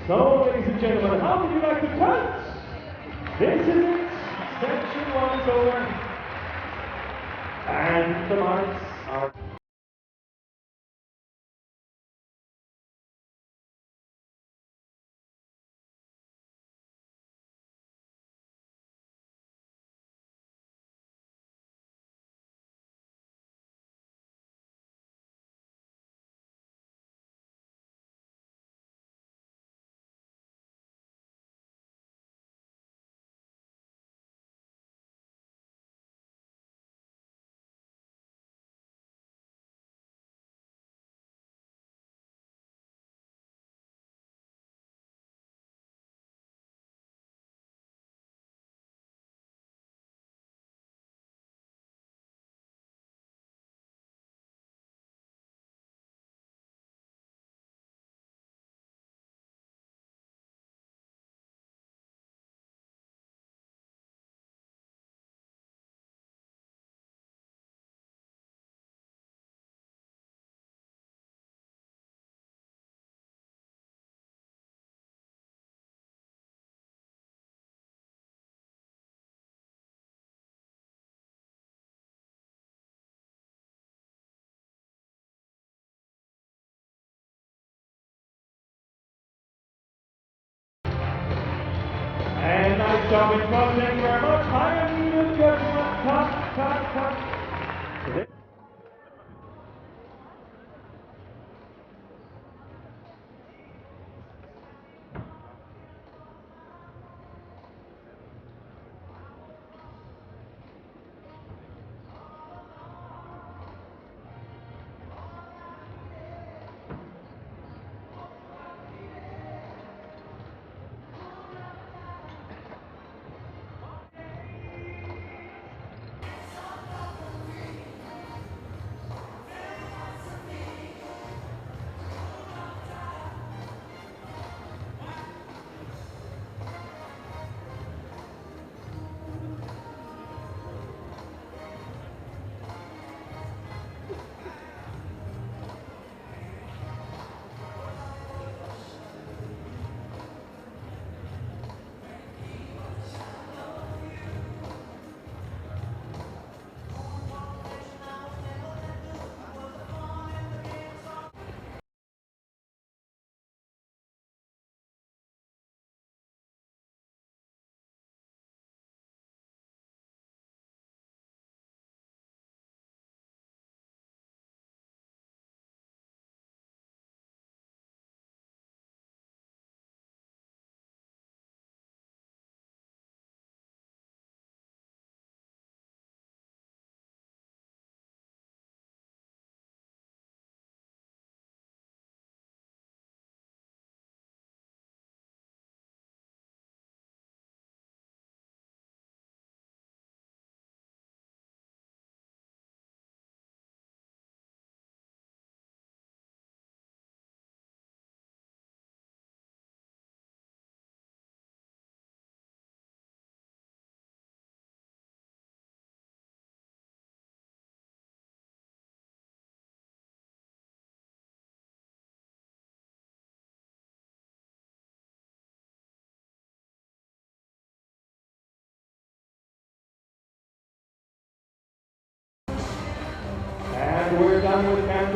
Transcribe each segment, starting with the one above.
So, ladies and gentlemen, how would you like to cut? This is it. Section 1 is over. And the marks are... And nice job in front, thank you very much. Higher needed, gentlemen. Cut.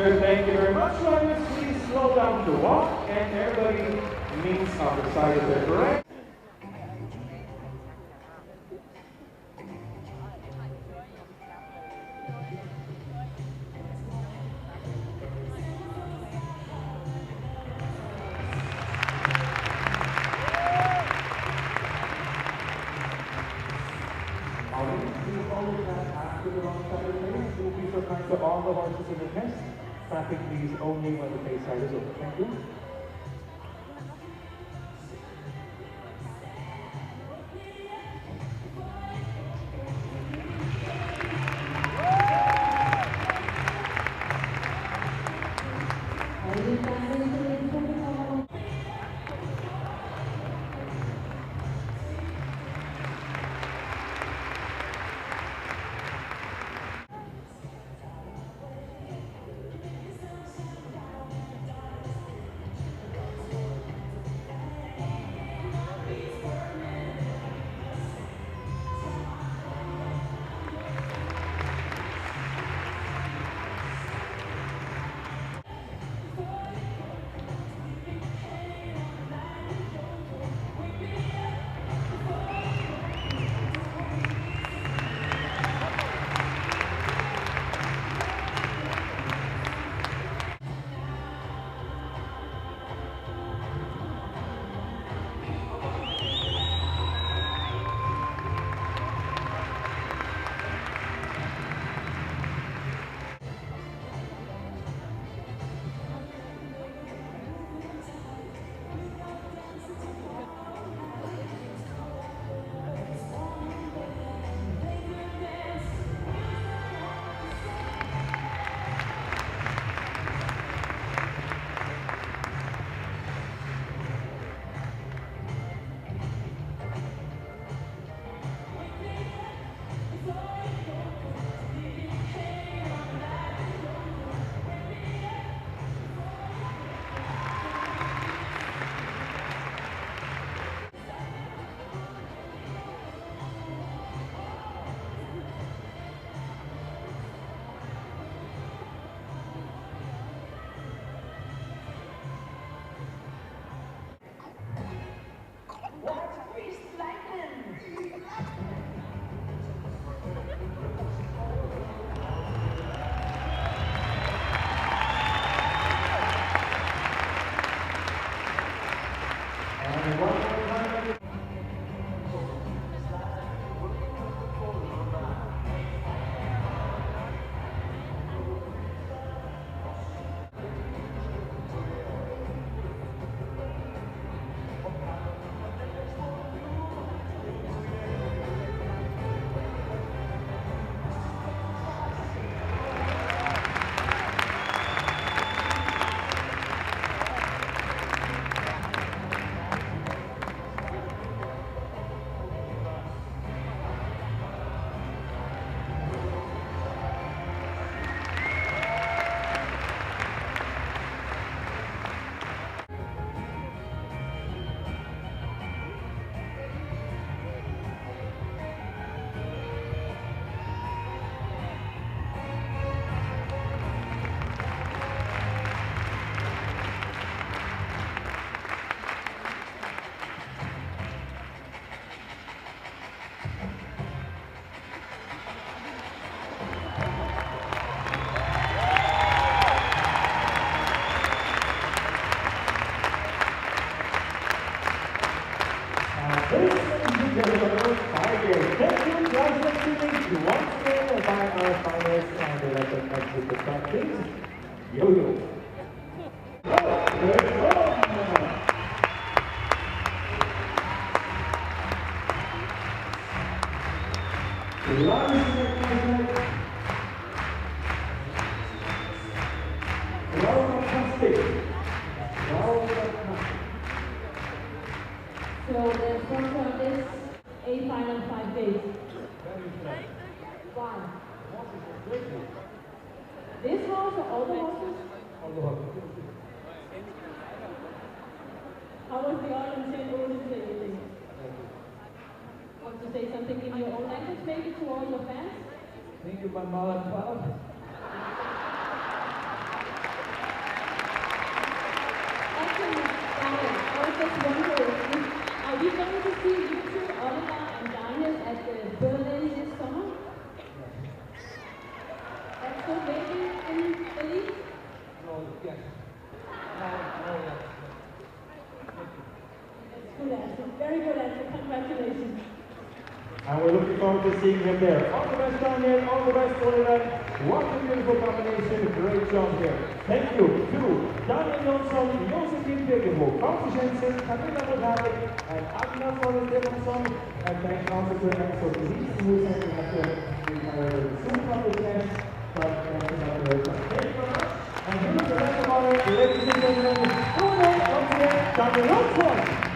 Alexander, thank you very much. Riders, please slow down to walk, and everybody meets on the side of their correct. Please so kind to all the horses in the test. Traffic please only when the pace side is open. Thank you. Yo-yo. So the sponsor is a final 5 days. Why? This horse or all the horses? All the horses. How was the audience in Ulm today? Want to say something in your own language, maybe to all your fans? Thank you, my mother, 12. answer. Very good answer. Congratulations. And we're looking forward to seeing him there. All the best, Daniel. All the best, Oliver. What a beautiful combination. Great job here. Thank you to Daniel Jonsson, Josephine Birgebo, Francis Jensen, Camilla Modari, and Agna Forrest Steffansson. And thanks also to Axel Police, who is helping us to retire the Zoom public test. But thank you very much. And here's the rest of our ladies and gentlemen. Once again, Daniel Jonsson.